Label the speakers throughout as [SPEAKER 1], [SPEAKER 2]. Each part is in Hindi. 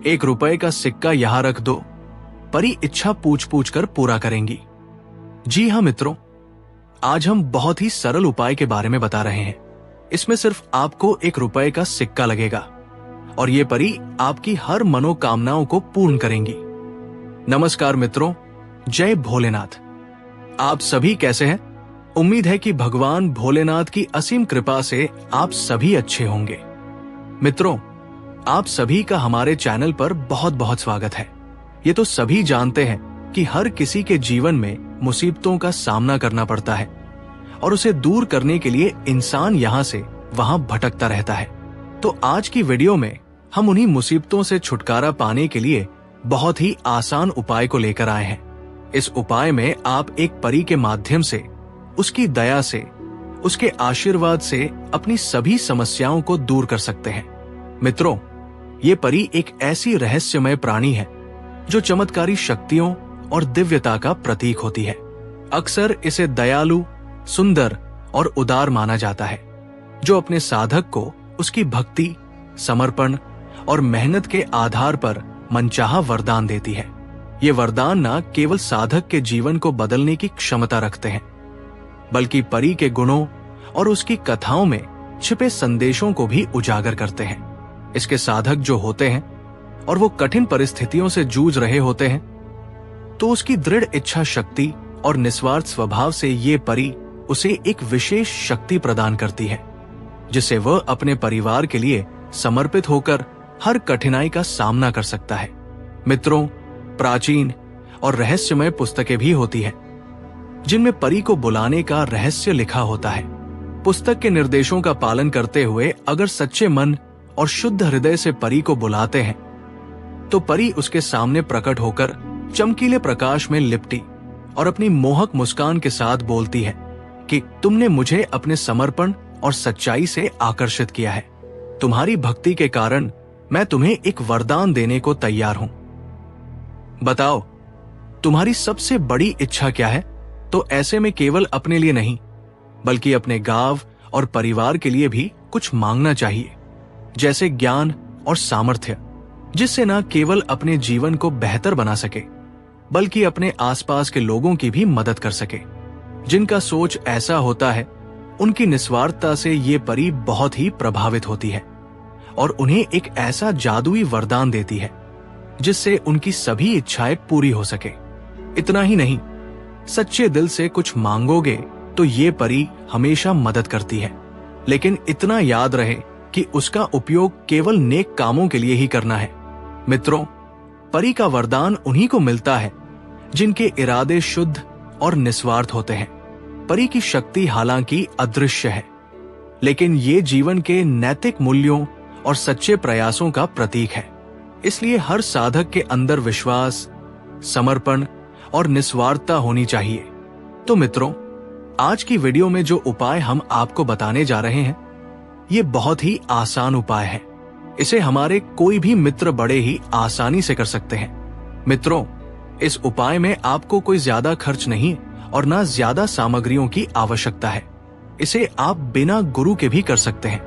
[SPEAKER 1] ₹1 का सिक्का यहां रख दो, परी इच्छा पूछ पूछ कर पूरा करेंगी। जी हाँ मित्रों, आज हम बहुत ही सरल उपाय के बारे में बता रहे हैं। इसमें सिर्फ आपको ₹1 का सिक्का लगेगा और ये परी आपकी हर मनोकामनाओं को पूर्ण करेंगी। नमस्कार मित्रों, जय भोलेनाथ। आप सभी कैसे हैं? उम्मीद है कि भगवान भोलेनाथ की असीम कृपा से आप सभी अच्छे होंगे। मित्रों, आप सभी का हमारे चैनल पर बहुत बहुत स्वागत है। ये तो सभी जानते हैं कि हर किसी के जीवन में मुसीबतों का सामना करना पड़ता है और उसे दूर करने के लिए इंसान यहां से वहां भटकता रहता है। तो आज की वीडियो में हम उन्हीं मुसीबतों से छुटकारा पाने के लिए बहुत ही आसान उपाय को लेकर आए हैं। इस उपाय में आप एक परी के माध्यम से, उसकी दया से, उसके आशीर्वाद से अपनी सभी समस्याओं को दूर कर सकते हैं। मित्रों, ये परी एक ऐसी रहस्यमय प्राणी है जो चमत्कारी शक्तियों और दिव्यता का प्रतीक होती है। अक्सर इसे दयालु, सुंदर और उदार माना जाता है, जो अपने साधक को उसकी भक्ति, समर्पण और मेहनत के आधार पर मनचाहा वरदान देती है। ये वरदान न केवल साधक के जीवन को बदलने की क्षमता रखते हैं, बल्कि परी के गुणों और उसकी कथाओं में छिपे संदेशों को भी उजागर करते हैं। इसके साधक जो होते हैं और वो कठिन परिस्थितियों से जूझ रहे होते हैं, तो उसकी दृढ़ इच्छा शक्ति और निस्वार्थ स्वभाव से ये परी उसे एक विशेष शक्ति प्रदान करती है, जिससे वह अपने परिवार के लिए समर्पित होकर हर कठिनाई का सामना कर सकता है। मित्रों, प्राचीन और रहस्यमय पुस्तकें भी होती हैं, जिनमें परी को बुलाने का रहस्य लिखा होता है। पुस्तक के निर्देशों का पालन करते हुए अगर सच्चे मन और शुद्ध हृदय से परी को बुलाते हैं, तो परी उसके सामने प्रकट होकर चमकीले प्रकाश में लिपटी और अपनी मोहक मुस्कान के साथ बोलती है कि तुमने मुझे अपने समर्पण और सच्चाई से आकर्षित किया है। तुम्हारी भक्ति के कारण मैं तुम्हें एक वरदान देने को तैयार हूं। बताओ, तुम्हारी सबसे बड़ी इच्छा क्या है? तो ऐसे में केवल अपने लिए नहीं, बल्कि अपने गांव और परिवार के लिए भी कुछ मांगना चाहिए, जैसे ज्ञान और सामर्थ्य, जिससे न केवल अपने जीवन को बेहतर बना सके, बल्कि अपने आसपास के लोगों की भी मदद कर सके। जिनका सोच ऐसा होता है, उनकी निस्वार्थता से ये परी बहुत ही प्रभावित होती है और उन्हें एक ऐसा जादुई वरदान देती है जिससे उनकी सभी इच्छाएं पूरी हो सके। इतना ही नहीं, सच्चे दिल से कुछ मांगोगे तो ये परी हमेशा मदद करती है, लेकिन इतना याद रहे कि उसका उपयोग केवल नेक कामों के लिए ही करना है। मित्रों, परी का वरदान उन्हीं को मिलता है जिनके इरादे शुद्ध और निस्वार्थ होते हैं। परी की शक्ति हालांकि अदृश्य है, लेकिन ये जीवन के नैतिक मूल्यों और सच्चे प्रयासों का प्रतीक है। इसलिए हर साधक के अंदर विश्वास, समर्पण और निस्वार्थता होनी चाहिए। तो मित्रों, आज की वीडियो में जो उपाय हम आपको बताने जा रहे हैं, ये बहुत ही आसान उपाय है। इसे हमारे कोई भी मित्र बड़े ही आसानी से कर सकते हैं। मित्रों, इस उपाय में आपको कोई ज्यादा खर्च नहीं और ना ज्यादा सामग्रियों की आवश्यकता है। इसे आप बिना गुरु के भी कर सकते हैं।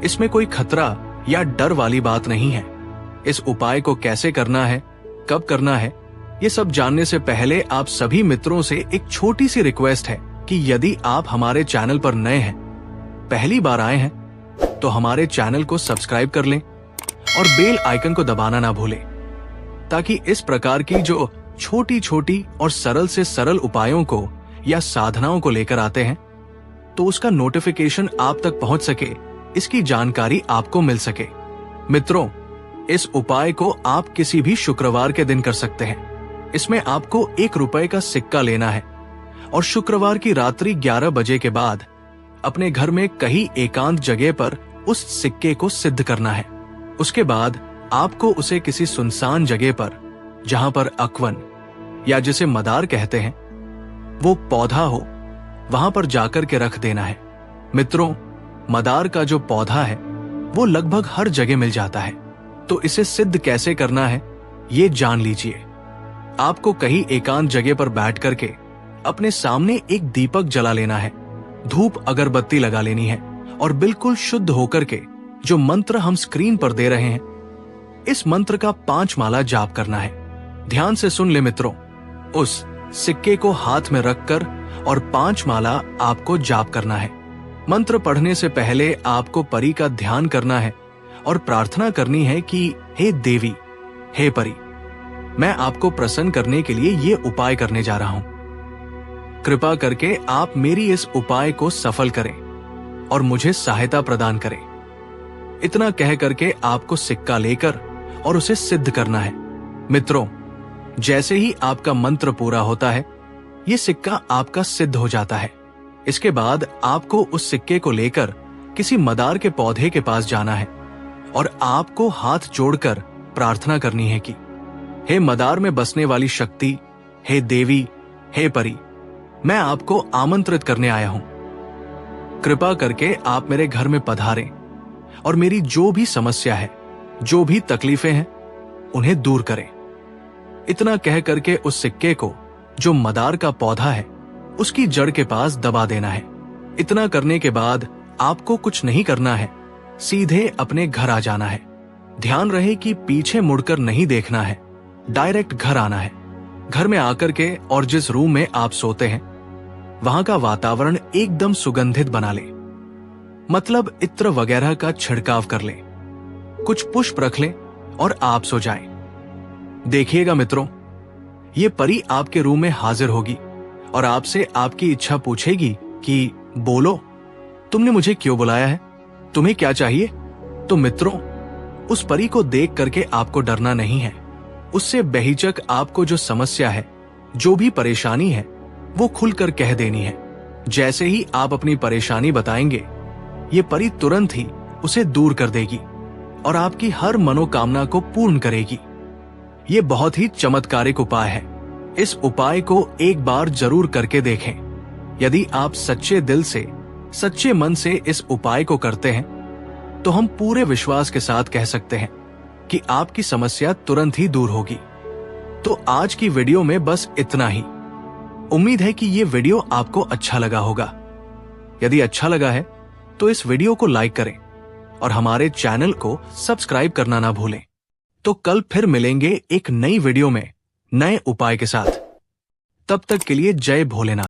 [SPEAKER 1] इसमें कोई खतरा या डर वाली बात नहीं है। इस उपाय को कैसे करना है, कब करना है, ये सब जानने से पहले आप सभी मित्रों से एक छोटी सी रिक्वेस्ट है कि यदि आप हमारे चैनल पर नए हैं, पहली बार आए हैं, तो हमारे चैनल को सब्सक्राइब कर लें और बेल आइकन को दबाना ना भूलें, ताकि इस प्रकार की जो छोटी छोटी और सरल से सरल उपायों को या साधनाओं को लेकर आते हैं, तो उसका नोटिफिकेशन आप तक पहुंच सके, इसकी जानकारी आपको मिल सके। मित्रों, इस उपाय को आप किसी भी शुक्रवार के दिन कर सकते हैं। इसमें आपको ₹1 का सिक्का लेना है और शुक्रवार की रात्रि 11 बजे के बाद अपने घर में कहीं एकांत जगह पर उस सिक्के को सिद्ध करना है। उसके बाद आपको उसे किसी सुनसान जगह पर, जहां पर अकवन या जिसे मदार कहते हैं, वो पौधा हो, वहां पर जाकर के रख देना है। मित्रों, मदार का जो पौधा है वो लगभग हर जगह मिल जाता है, तो इसे सिद्ध कैसे करना है ये जान लीजिए। आपको कहीं एकांत जगह पर बैठ करके अपने सामने एक दीपक जला लेना है, धूप अगरबत्ती लगा लेनी है और बिल्कुल शुद्ध होकर के जो मंत्र हम स्क्रीन पर दे रहे हैं इस मंत्र का 5 माला जाप करना है। ध्यान से सुन ले मित्रों, उस सिक्के को हाथ में रखकर और 5 माला आपको जाप करना है। मंत्र पढ़ने से पहले आपको परी का ध्यान करना है और प्रार्थना करनी है कि हे देवी, हे परी, मैं आपको प्रसन्न करने के लिए ये उपाय करने जा रहा हूं। कृपा करके आप मेरी इस उपाय को सफल करें और मुझे सहायता प्रदान करें। इतना कह करके आपको सिक्का लेकर और उसे सिद्ध करना है। मित्रों, जैसे ही आपका मंत्र पूरा होता है, ये सिक्का आपका सिद्ध हो जाता है। इसके बाद आपको उस सिक्के को लेकर किसी मदार के पौधे के पास जाना है और आपको हाथ जोड़कर प्रार्थना करनी है कि हे मदार में बसने वाली शक्ति, हे देवी, हे परी, मैं आपको आमंत्रित करने आया हूं। कृपा करके आप मेरे घर में पधारें और मेरी जो भी समस्या है, जो भी तकलीफें हैं, उन्हें दूर करें। इतना कह करके उस सिक्के को, जो मदार का पौधा है, उसकी जड़ के पास दबा देना है। इतना करने के बाद आपको कुछ नहीं करना है, सीधे अपने घर आ जाना है। ध्यान रहे कि पीछे मुड़कर नहीं देखना है, डायरेक्ट घर आना है। घर में आकर के और जिस रूम में आप सोते हैं, वहां का वातावरण एकदम सुगंधित बना ले। मतलब इत्र वगैरह का छिड़काव कर ले, कुछ पुष्प रख ले और आप सो जाएं। देखिएगा मित्रों, ये परी आपके रूम में हाजिर होगी और आपसे आपकी इच्छा पूछेगी कि बोलो, तुमने मुझे क्यों बुलाया है, तुम्हें क्या चाहिए। तो मित्रों, उस परी को देख करके आपको डरना नहीं है। उससे बेहिचक आपको जो समस्या है, जो भी परेशानी है, वो खुलकर कह देनी है। जैसे ही आप अपनी परेशानी बताएंगे, ये परी तुरंत ही उसे दूर कर देगी और आपकी हर मनोकामना को पूर्ण करेगी। ये बहुत ही चमत्कारिक उपाय है। इस उपाय को एक बार जरूर करके देखें। यदि आप सच्चे दिल से, सच्चे मन से इस उपाय को करते हैं, तो हम पूरे विश्वास के साथ कह सकते हैं कि आपकी समस्या तुरंत ही दूर होगी। तो आज की वीडियो में बस इतना ही। उम्मीद है कि ये वीडियो आपको अच्छा लगा होगा। यदि अच्छा लगा है तो इस वीडियो को लाइक करें और हमारे चैनल को सब्सक्राइब करना ना भूलें। तो कल फिर मिलेंगे एक नई वीडियो में नए उपाय के साथ। तब तक के लिए जय भोलेनाथ।